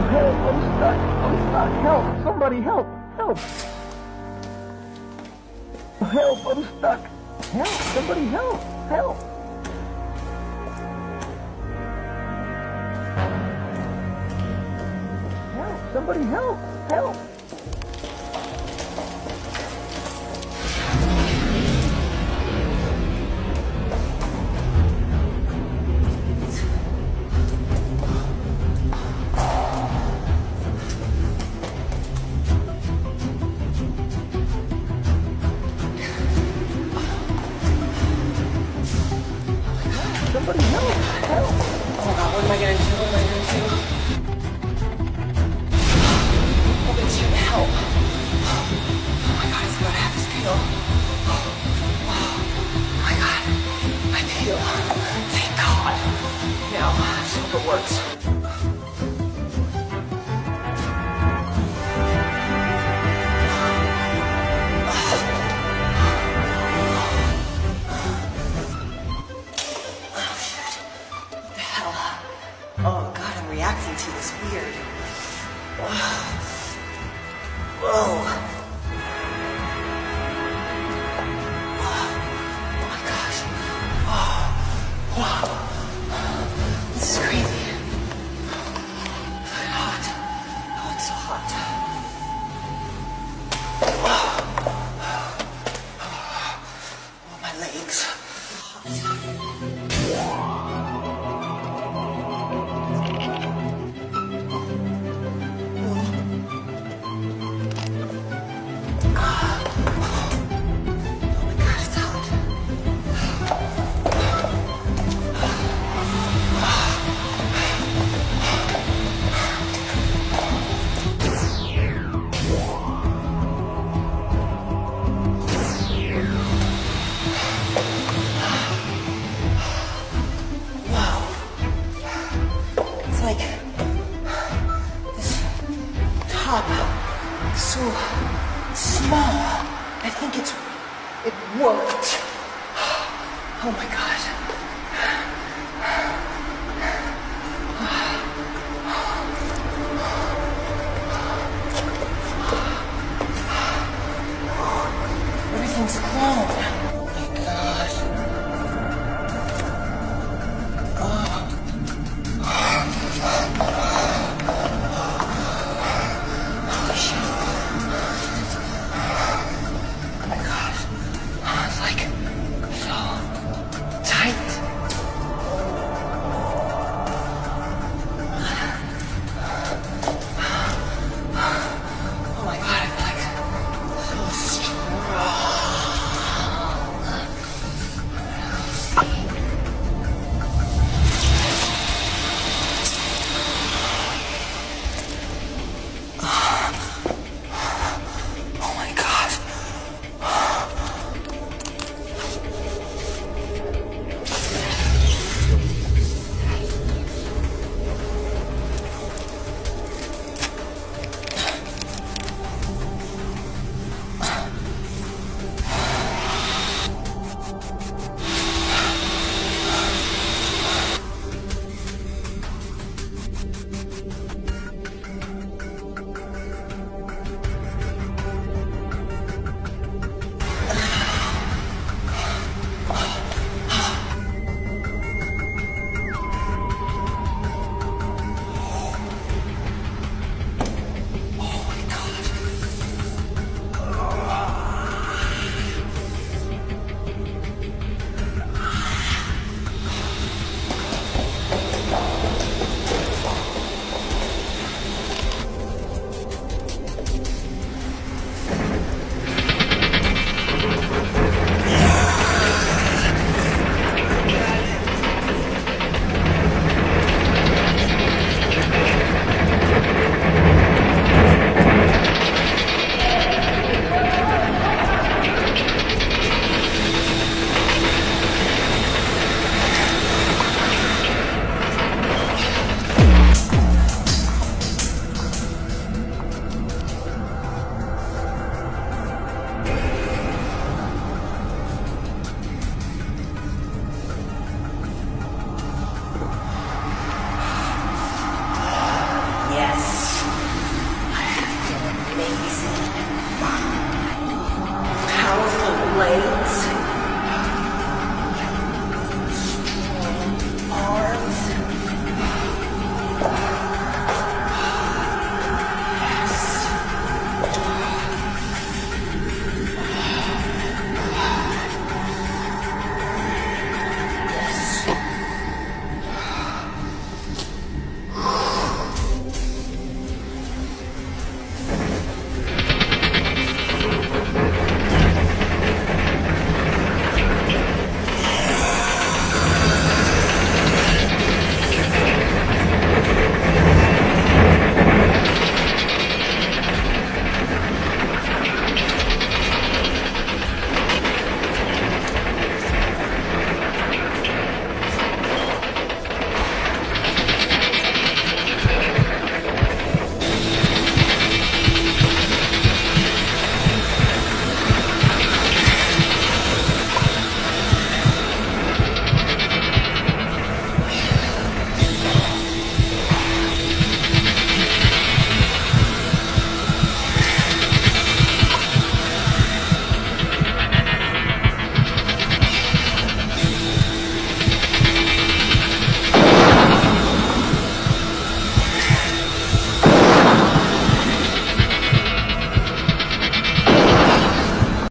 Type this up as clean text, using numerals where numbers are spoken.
help! I'm stuck! I'm stuck! Help! Somebody help! Help! Help! I'm stuck! Help! Somebody help! Help! Help! Somebody help! Help! Somebody help! Help! Oh my god, what am I gonna do? What am I gonna do? Oh, it's your help. Oh my god, it's about to have this peel. Oh my god, my peel. Thank god. Now, let's hope it works. What the hell? Oh god, I'm reacting to this weird. Whoa. Oh my gosh. Oh. Wow. This is crazy. It's hot. Oh, it's so hot. Oh, my legs. It's like this top is so small. I think it worked. Oh my god.